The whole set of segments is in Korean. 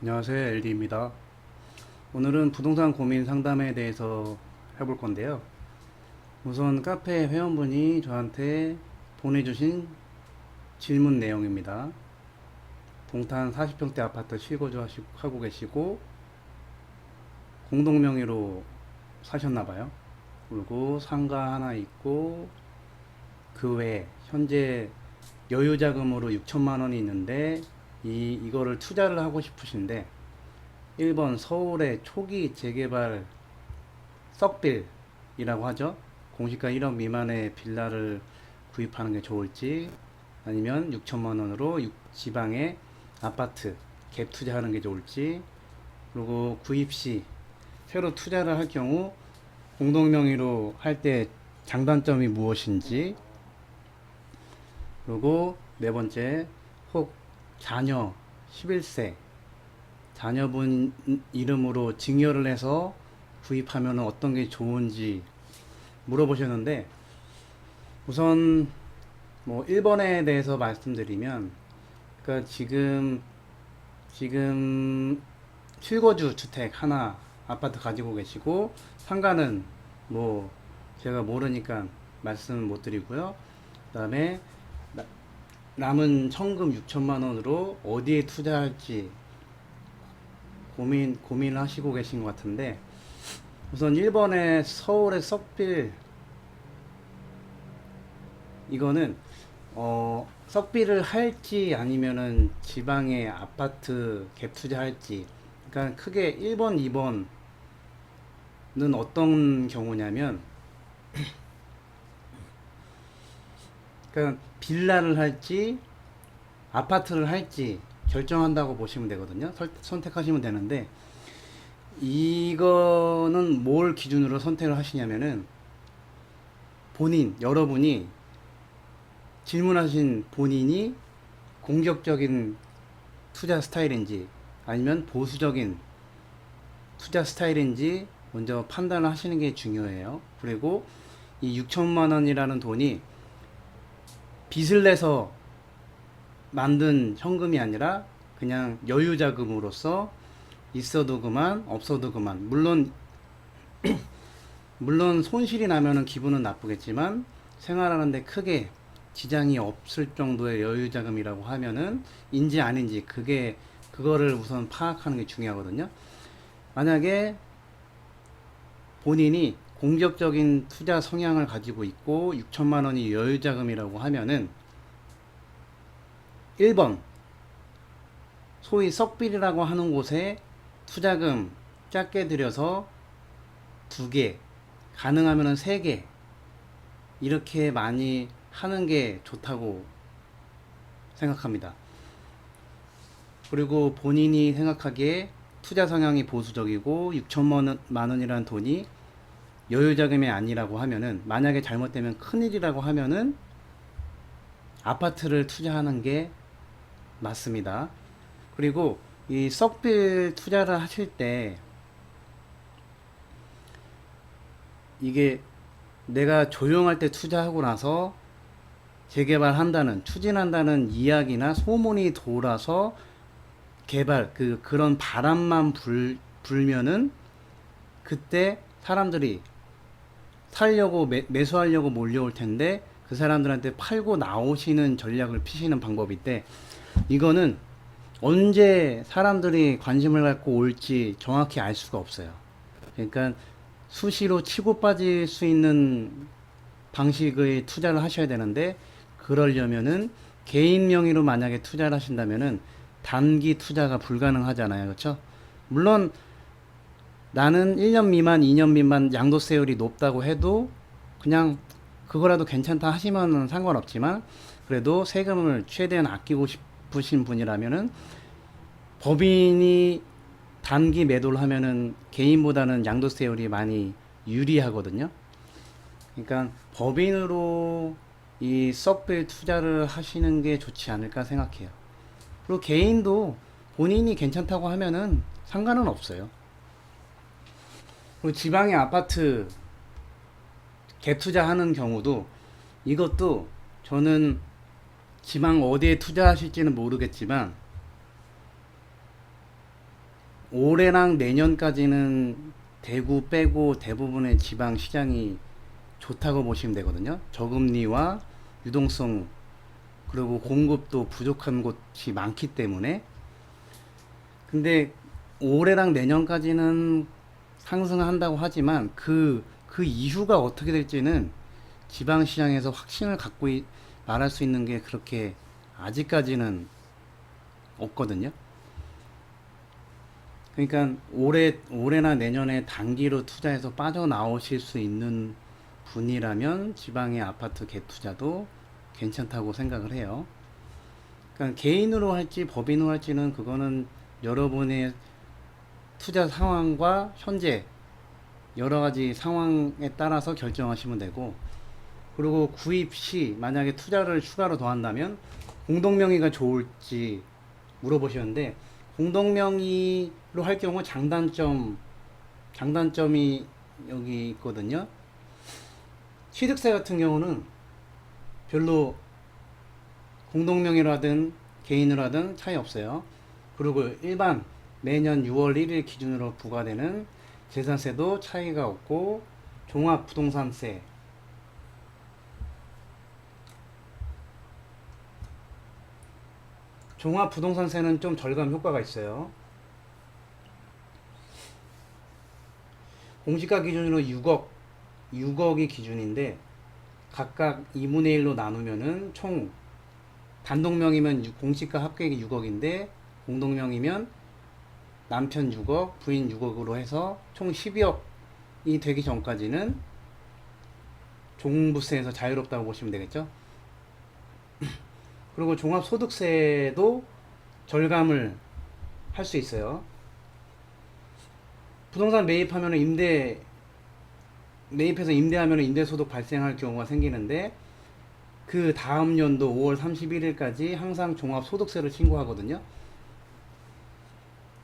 안녕하세요. LD입니다. 오늘은 부동산 고민 상담에 대해서 해볼 건데요. 우선 카페 회원분이 저한테 보내주신 질문 내용입니다. 동탄 40평대 아파트 실거주하고 계시고 공동명의로 사셨나봐요. 그리고 상가 하나 있고 그 외에 현재 여유자금으로 6천만 원이 있는데 이거를 투자를 하고 싶으신데 1번 서울의 초기 재개발 썩빌이라고 하죠. 공시가 1억 미만의 빌라를 구입하는 게 좋을지 아니면 6천만 원으로 지방의 아파트 갭 투자하는 게 좋을지, 그리고 구입 시 새로 투자를 할 경우 공동명의로 할 때 장단점이 무엇인지, 그리고 네 번째, 혹 자녀 11세 자녀분 이름으로 증여를 해서 구입하면 어떤 게 좋은지 물어보셨는데, 우선 뭐 1번에 대해서 말씀드리면, 그러니까 지금 실거주 주택 하나 아파트 가지고 계시고 상가는 뭐 제가 모르니까 말씀 못 드리고요. 그다음에 남은 현금 6천만 원으로 어디에 투자할지 고민을 하시고 계신 것 같은데, 우선 1번에 서울의 썩빌, 이거는 썩빌을 할지 아니면은 지방의 아파트 갭 투자할지, 그러니까 크게 1번, 2번은 어떤 경우냐면, 그러니까 빌라를 할지 아파트를 할지 결정한다고 보시면 되거든요. 선택하시면 되는데, 이거는 뭘 기준으로 선택을 하시냐면은 여러분이 질문하신 본인이 공격적인 투자 스타일인지 아니면 보수적인 투자 스타일인지 먼저 판단을 하시는 게 중요해요. 그리고 이 6천만 원이라는 돈이 빚을 내서 만든 현금이 아니라 그냥 여유 자금으로서 있어도 그만 없어도 그만, 물론 손실이 나면은 기분은 나쁘겠지만 생활하는데 크게 지장이 없을 정도의 여유 자금이라고 하면은 인지 아닌지, 그거를 우선 파악하는 게 중요하거든요. 만약에 본인이 공격적인 투자 성향을 가지고 있고 6천만 원이 여유 자금이라고 하면은 1번 소위 썩빌이라고 하는 곳에 투자금 작게 들여서 2개, 가능하면은 3개 이렇게 많이 하는 게 좋다고 생각합니다. 그리고 본인이 생각하기에 투자 성향이 보수적이고 6천만 원이라는 돈이 여유 자금이 아니라고 하면은, 만약에 잘못되면 큰일이라고 하면은 아파트를 투자하는 게 맞습니다. 그리고 이 썩빌 투자를 하실 때 이게 내가 조용할 때 투자하고 나서 추진한다는 이야기나 소문이 돌아서 그런 바람만 불면은 그때 사람들이 매수하려고 몰려올 텐데, 그 사람들한테 팔고 나오시는 전략을 피시는 방법이 있대. 이거는 언제 사람들이 관심을 갖고 올지 정확히 알 수가 없어요. 그러니까 수시로 치고 빠질 수 있는 방식의 투자를 하셔야 되는데, 그러려면은 개인 명의로 만약에 투자를 하신다면은 단기 투자가 불가능하잖아요. 그렇죠? 물론 나는 1년 미만, 2년 미만 양도세율이 높다고 해도 그냥 그거라도 괜찮다 하시면 상관없지만, 그래도 세금을 최대한 아끼고 싶으신 분이라면은 법인이 단기 매도를 하면은 개인보다는 양도세율이 많이 유리하거든요. 그러니까 법인으로 이 썩빌 투자를 하시는 게 좋지 않을까 생각해요. 그리고 개인도 본인이 괜찮다고 하면은 상관은 없어요. 그리고 지방의 아파트 갭 투자하는 경우도, 이것도 저는 지방 어디에 투자하실지는 모르겠지만 올해랑 내년까지는 대구 빼고 대부분의 지방 시장이 좋다고 보시면 되거든요. 저금리와 유동성 그리고 공급도 부족한 곳이 많기 때문에. 근데 올해랑 내년까지는 상승한다고 하지만 그 이후가 어떻게 될지는 지방 시장에서 확신을 갖고 말할 수 있는 게 그렇게 아직까지는 없거든요. 그러니까 올해나 내년에 단기로 투자해서 빠져나오실 수 있는 분이라면 지방의 아파트 갭 투자도 괜찮다고 생각을 해요. 그러니까 개인으로 할지 법인으로 할지는 그거는 여러분의 투자 상황과 현재 여러 가지 상황에 따라서 결정하시면 되고, 그리고 구입 시 만약에 투자를 추가로 더 한다면 공동명의가 좋을지 물어보셨는데, 공동명의로 할 경우 장단점이 여기 있거든요. 취득세 같은 경우는 별로 공동명의로 하든 개인으로 하든 차이 없어요. 그리고 일반 매년 6월 1일 기준으로 부과되는 재산세도 차이가 없고, 종합부동산세는 좀 절감 효과가 있어요. 공시가 기준으로 6억이 기준인데 각각 2분의 1로 나누면은 총 단독명이면 공시가 합계액이 6억인데 공동명이면 남편 6억, 부인 6억으로 해서 총 12억이 되기 전까지는 종부세에서 자유롭다고 보시면 되겠죠. 그리고 종합소득세도 절감을 할 수 있어요. 부동산 매입해서 임대하면 임대소득 발생할 경우가 생기는데, 그 다음 연도 5월 31일까지 항상 종합소득세를 신고하거든요.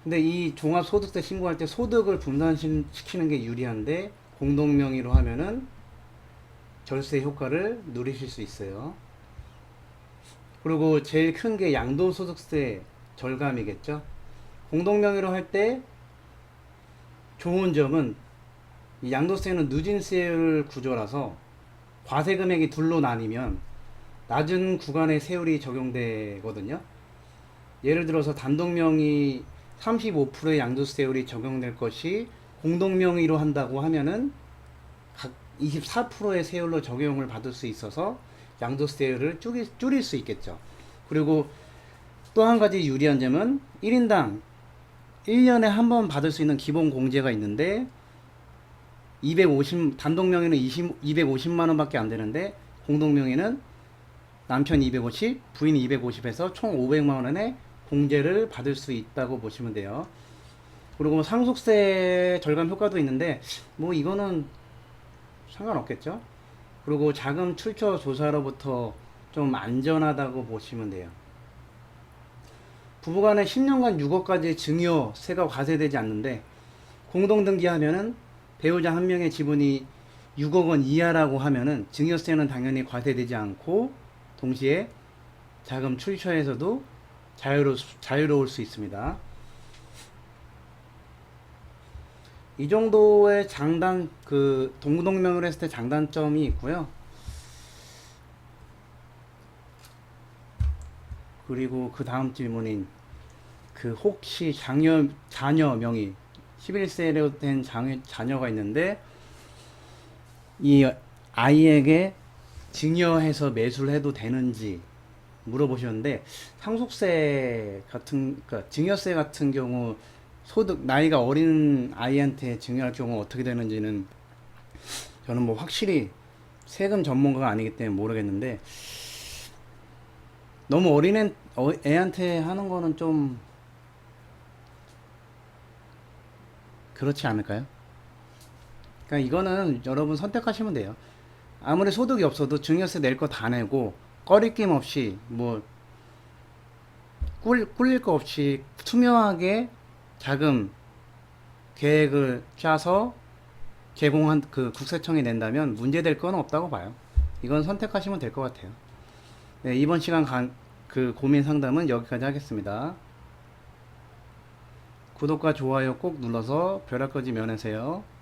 근데 이 종합소득세 신고할 때 소득을 분산시키는 게 유리한데, 공동명의로 하면은 절세 효과를 누리실 수 있어요. 그리고 제일 큰 게 양도소득세 절감이겠죠. 공동명의로 할 때 좋은 점은 이 양도세는 누진세율 구조라서 과세 금액이 둘로 나뉘면 낮은 구간의 세율이 적용되거든요. 예를 들어서 단독명의 35%의 양도세율이 적용될 것이 공동명의로 한다고 하면은 각 24%의 세율로 적용을 받을 수 있어서 양도세율을 줄일 수 있겠죠. 그리고 또 한 가지 유리한 점은 1인당 1년에 한 번 받을 수 있는 기본 공제가 있는데, 단독명의는 250만 원밖에 안 되는데 공동명의는 남편 250, 부인 250에서 총 500만 원의 공제를 받을 수 있다고 보시면 돼요. 그리고 상속세 절감 효과도 있는데 뭐 이거는 상관없겠죠. 그리고 자금 출처 조사로부터 좀 안전하다고 보시면 돼요. 부부간에 10년간 6억까지 증여세가 과세되지 않는데, 공동등기하면은 배우자 한 명의 지분이 6억 원 이하라고 하면은 증여세는 당연히 과세되지 않고 동시에 자금 출처에서도 자유로울 수 있습니다. 이 정도의 동동명을 했을 때 장단점이 있고요. 그리고 그 다음 질문인 혹시 자녀 명의 11세로 된 자녀가 있는데 이 아이에게 증여해서 매수를 해도 되는지 물어보셨는데, 그러니까 증여세 같은 경우 나이가 어린 아이한테 증여할 경우 어떻게 되는지는 저는 뭐 확실히 세금 전문가가 아니기 때문에 모르겠는데, 너무 어린 애한테 하는 거는 좀 그렇지 않을까요? 그러니까 이거는 여러분 선택하시면 돼요. 아무리 소득이 없어도 증여세 낼 거 다 내고 꺼리낌 없이 뭐 꿀릴 거 없이 투명하게 자금 계획을 짜서 제공한 국세청이 낸다면 문제될 건 없다고 봐요. 이건 선택하시면 될 것 같아요. 네, 이번 시간 고민 상담은 여기까지 하겠습니다. 구독과 좋아요 꼭 눌러서 벼락거지 면하세요.